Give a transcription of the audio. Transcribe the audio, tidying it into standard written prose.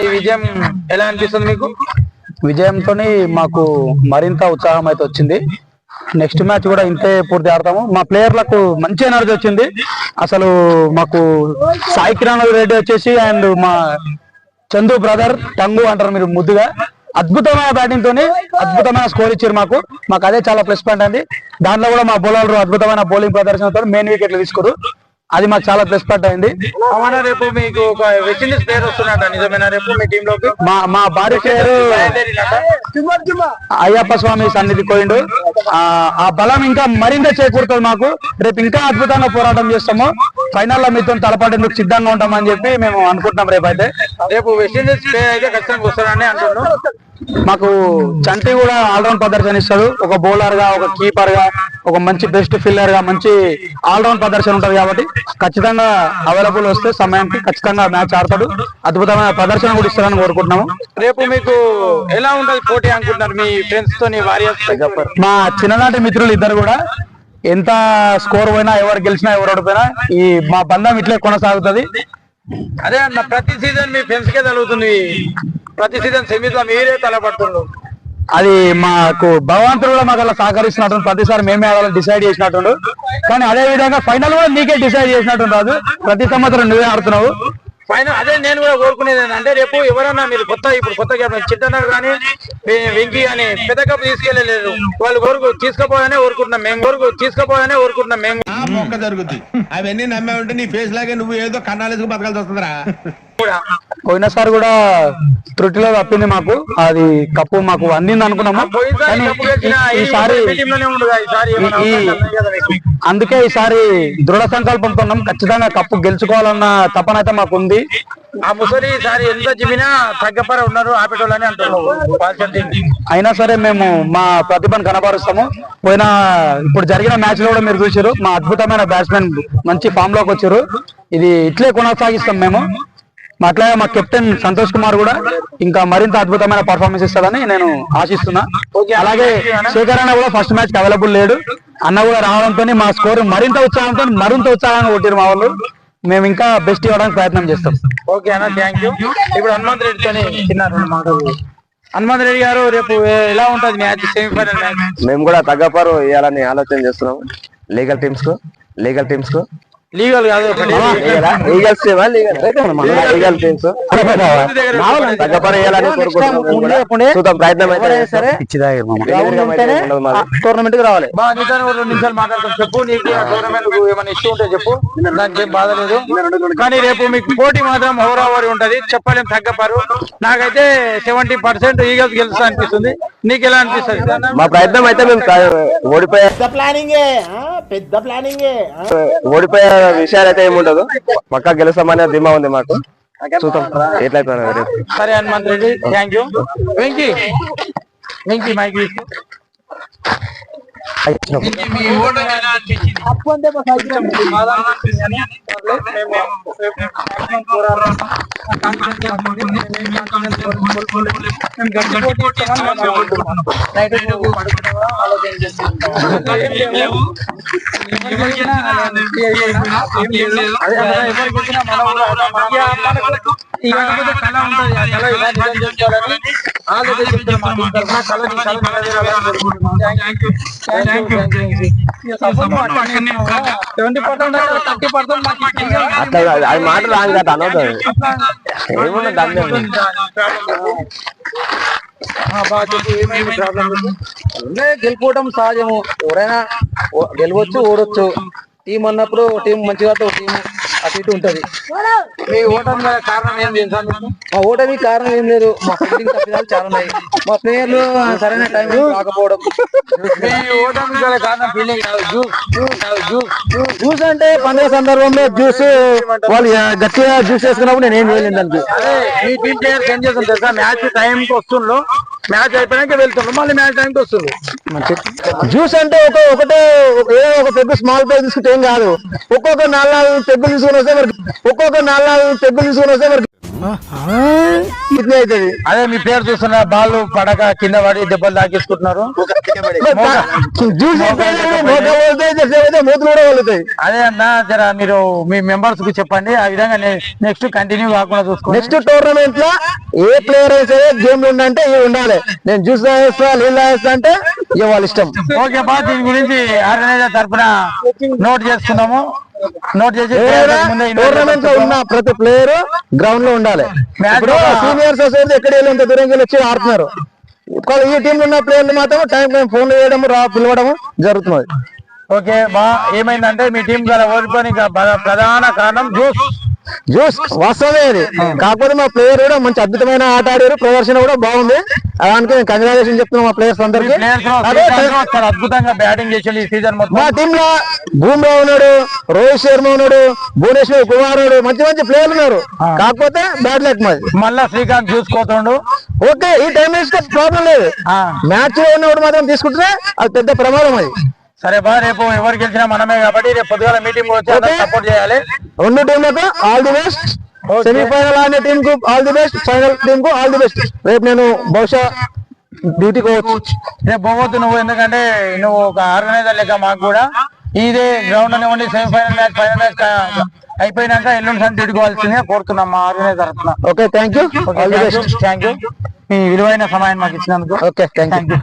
ఈ విజయం ఎలా అనిపిస్తుంది మీకు? విజయంతో మాకు మరింత ఉత్సాహం అయితే వచ్చింది. నెక్స్ట్ మ్యాచ్ కూడా ఇంతే పూర్తి ఆడతాము. మా ప్లేయర్లకు మంచి ఎనర్జీ వచ్చింది. అసలు మాకు సాయి కిరణ్ రెడ్డి వచ్చేసి అండ్ మా చందు బ్రదర్ టంగు అంటారు మీరు ముద్దుగా, అద్భుతమైన బ్యాటింగ్ తోని అద్భుతమైన స్కోర్ ఇచ్చారు మాకు అదే చాలా ప్లస్ పాయింట్ అండి. దాంట్లో కూడా మా బౌలర్లు అద్భుతమైన బౌలింగ్ ప్రదర్శనతో మెయిన్ వికెట్లు తీసుకోరు, అది మాకు చాలా ప్లస్ పాయింట్ అయింది. రేపు మీకు ఒక వెస్ట్ ఇండీస్ ప్లేయర్ వస్తున్నట్ట, నిజమేనా? రేపు మీ టీమ్ లోకి మా భారీ ప్లేయర్ అయ్యప్ప స్వామి సన్నిధి పోయిండు. ఆ బలం ఇంకా మరింత చేకూరుతుంది మాకు. రేపు ఇంకా అద్భుతంగా పోరాటం చేస్తాము. ఫైనల్ లో మీతో తలపడేందుకు సిద్ధంగా ఉంటామని చెప్పి మేము అనుకుంటున్నాం. రేపు వెస్ట్ ఇండీస్ ప్లేయర్ అయితే ఖచ్చితంగా వస్తారని అంటున్నాం. మాకు చంటి కూడా ఆల్రౌండ్ ప్రదర్శన ఇస్తాడు. ఒక బౌలర్ గా, ఒక కీపర్ గా, ఒక మంచి బెస్ట్ ఫీల్డర్ గా మంచి ఆల్రౌండ్ ప్రదర్శన ఉంటది కాబట్టి ఖచ్చితంగా అవైలబుల్ వస్తే సమయానికి ఖచ్చితంగా మ్యాచ్ ఆడతాడు. అద్భుతమైన ప్రదర్శన కూడా ఇస్తారని కోరుకుంటున్నాము. రేపు మీకు ఎలా ఉంటది పోటీ అనుకుంటున్నారు మీ ఫ్రెండ్స్ తోని, వారియర్స్? మా చిన్ననాటి మిత్రులు ఇద్దరు కూడా ఎంత స్కోర్ పోయినా, ఎవరు గెలిచినా ఎవరు ఓడిపోయినా ఈ మా బంధం ఇట్లే కొనసాగుతుంది. అదే అన్న, ప్రతి సీజన్ మీ ఫ్రెండ్స్ కే తగులుతుంది. ప్రతి సీజన్ సెమీస్ మీరే తలపడుతున్నారు. అది మాకు భగవంతుడు కూడా మాకు అలా సహకరిస్తున్నట్టు, ప్రతిసారి మేమే ఆడాలని డిసైడ్ చేసినట్టు. కానీ అదే విధంగా ఫైనల్ కూడా నీకే డిసైడ్ చేసినట్టు రాదు, ప్రతి సంవత్సరం నువ్వే ఆడుతున్నావు ఫైనల్. అదే నేను కూడా కోరుకునేది అంటే రేపు ఎవరన్నా మీరు ఇప్పుడు కొత్త చిట్టన్నారు కానీ వెంకీ అని పెద్ద కప్పు తీసుకెళ్లలేదు, వాళ్ళు తీసుకుపోయానే కోరుకుంటున్నాం మేము. మొక్క జరుగుతుంది అవన్నీ నమ్మే ఉంటే నీ ఫేస్ లాగే నువ్వు ఏదో కన్నాలేసుకు బతకాల్సి వస్తుందిరా. పోయినసారి కూడా త్రుటిలో తప్పింది మాకు, అది కప్పు మాకు అందింది అనుకున్నాము. అందుకే ఈసారి దృఢ సంకల్పంతో ఉన్నాం. ఖచ్చితంగా కప్పు గెలుచుకోవాలన్న తపన అయితే మాకు ఉంది. ఆ ముసలి ఈసారి ఎంత చెప్పినా తగ్గపర ఉన్నారు, ఆపేటోళ్ళని అంటున్నారు. అయినా సరే మేము మా ప్రతిభను కనబరుస్తాము. ఇప్పుడు జరిగిన మ్యాచ్ లో కూడా మీరు చూసారు, మా అద్భుతమైన బ్యాట్స్మెన్ మంచి ఫామ్ లోకి వచ్చారు. ఇది ఇట్లే కొనసాగిస్తాం మేము. అట్లాగే మా కెప్టెన్ సంతోష్ కుమార్ కూడా ఇంకా మరింత అద్భుతమైన పర్ఫార్మెన్స్ ఇస్తాడని నేను ఆశిస్తున్నా. అలాగే శేఖర్ అన్న కూడా ఫస్ట్ మ్యాచ్ అవైలబుల్ లేడు. అన్న కూడా రావడంతో మా స్కోర్ మరింత ఉత్సాహంగా కొట్టారు మా వాళ్ళు. మేము ఇంకా బెస్ట్ ఇవ్వడానికి ప్రయత్నం చేస్తాం. ఓకే అన్న, థ్యాంక్ యూ. ఇప్పుడు హనుమంత్ రెడ్డితోని హనుమంత్ రెడ్డి గారు, రేపు ఎలా ఉంటది మ్యాచ్, సెమీఫైనల్ మ్యాచ్? మేము కూడా తగ్గపారు ఇవ్వాలని ఆలోచన చేస్తున్నాం. లీగల్ టీమ్స్ కు లీగల్ కాదు, లీగల్ టీమ్స్ తగ్గపారు ఇవ్వాలని కోరుకుంటున్నాం. ప్రయత్నం టోర్నమెంట్ కి రావాలి. 2 నిమిషాలు మాట్లాడతాం. చెప్పు, నీకు టోర్నమెంట్ ఏమైనా ఇష్యూ ఉంటే చెప్పు, దానికేం బాధ లేదు. కానీ రేపు మీకు పోటీ మాత్రం హోరావరి ఉంటది, చెప్పలేం. తగ్గపారు నాకైతే 70% ఈగల్స్ గెలుస్తా అనిపిస్తుంది. నీకు ఎలా అనిపిస్తుంది? మా ప్రయత్నం అయితే మేము ఓడిపోయే విషయాలు అయితే ఏముండదు, పక్కా గెలుస్తామనే ధీమా ఉంది మాకు. చూద్దాం ఎట్లయితే. సరే Hanumanth Reddy, thank you. Venky mike అది మాట రాంగ్ కదా అనవద్దు. ఏమున్నా దాన్ని గెలుపుకోవడం సహజము. ఎవరైనా గెలవచ్చు, ఓడొచ్చు. టీం అన్నప్పుడు టీం మంచిగా టీం అటు ఇటు ఉంటది. మీ ఓటమి కారణం ఏం తెలుసా? మా ఓటమి కారణం ఏం లేదు, మా ఫీల్డింగ్ తప్పిదాలు చాలా ఉన్నాయి. మా ప్లేయర్లు సరైన టైం రాకపోవడం. మీ ఓటమి కారణం ఫీల్డింగ్ కాదు, జ్యూస్ అంటే పండుగ సందర్భంలో జ్యూస్ వాళ్ళు గట్టిగా జ్యూస్ చేసుకున్నప్పుడు నేను ఏం చేయలేదు దానికి. అదే మీ టీం ప్లేయర్స్ ఏం చేస్తుంది తెలుసా? మ్యాచ్ టైంకి వస్తుండ్రు, మ్యాచ్ అయిపోయాక వెళ్తుండ్రు, మళ్ళీ మ్యాచ్ టైంకి వస్తుంది. జ్యూస్ అంటే ఒకటే ఒక పెగ్గు స్మాల్ పెగ్ తీసుకుంటే ఏం కాదు. ఒక్కొక్క 4 పెగ్గులు తీసుకుని వస్తే మరి ఇది అవుతుంది. అదే మీ పేరు చూస్తున్న బాల్ పడక కింద పడి దెబ్బలు తాకించుకుంటున్నారు. జ్యూస్ మూతులు కూడా వదులుతాయి. అదే అన్న జర మీరు మీ మెంబర్స్ కు చెప్పండి, ఆ విధంగా నెక్స్ట్ కంటిన్యూ కాకుండా చూసుకోండి. నెక్స్ట్ టోర్నమెంట్ లో ఏ ప్లేయర్ అయితే గేమ్ లో ఉండంటే ఇవి ఉండాలి. నేను జ్యూస్ తాగేస్తా నీళ్ళు తాగేస్తా అంటే ఇక వాళ్ళ ఇష్టం. ఓకే బా, దీని గురించి ఆర్గనైజర్ తరఫున నోట్ చేసుకున్నాము. నోట్ చేసి టోర్నమెంట్ లో ఉన్న ప్రతి ప్లేయర్ గ్రౌండ్ లో ఉండాలి. సీనియర్స్ వస్తే ఎక్కడ వెళ్ళి ఇంత దూరం వెళ్ళి వచ్చి ఆడుతున్నారు. ఈ టీమ్ లో ఉన్న ప్లేయర్లు మాత్రం టైం ఫోన్ చేయడం పిలవడం జరుగుతుంది. ఓకే బా, ఏమైందంటే మీ టీం ద్వారా ఓడిపోయి ప్రధాన కారణం జ్యూస్ వాస్తవమే అది. కాకపోతే మా ప్లేయర్ కూడా మంచి అద్భుతమైన ఆట ఆడారు, ప్రదర్శన కూడా బాగుంది. దానికి నేను కంగ్రాచులేషన్ చెప్తున్నాం మా ప్లేయర్స్ అందరికి. అద్భుతంగా బ్యాటింగ్ చేసి ఈ సీజన్ మొత్తం మా టీమ్ లో బూమ్రా ఉన్నాడు, రోహిత్ శర్మ ఉన్నాడు, భువనేశ్వర్ కుమార్ ఉన్నాడు, మంచి మంచి ప్లేయర్లు ఉన్నారు. కాకపోతే బ్యాట్ లెక్ మాది. మళ్ళా శ్రీకాంత్ చూసుకోతుండు. ఓకే, ఈ టైం వేస్తే ప్రాబ్లం లేదు. మ్యాచ్ లో ఉన్నప్పుడు మాత్రం తీసుకుంటే అది పెద్ద ప్రమాదం అది. సరే బా, రేపు ఎవరు గెలిచినా మనమే కాబట్టి రేపు పొద్దుగాల మీటింగ్ వచ్చి సపోర్ట్ చేయాలి. రెండు టీంలకు ఆల్ ది బెస్ట్. సెమీఫైనల్ ఆడిన టీం కు all the best, final team కు ఆల్ ది బెస్ట్. రేపు నేను బహుశా డ్యూటీకి పోవచ్చు. రేపు పోవద్దు నువ్వు, ఎందుకంటే నువ్వు ఒక ఆర్గనైజర్ లెక్క. మాకు కూడా ఇదే గ్రౌండ్ అనే ఉండి సెమీఫైనల్ మ్యాచ్ ఫైనల్ మ్యాచ్ అయిపోయినాక ఎల్లుండి సంత తిట్టుకోవాల్సిందే కోరుతున్నాం మా ఆర్గనైజర్ తరఫున. Okay, thank you. Thank you. మీ విలువైన సమయాన్ని మాకు ఇచ్చినందుకు ఓకే, థ్యాంక్ యూ.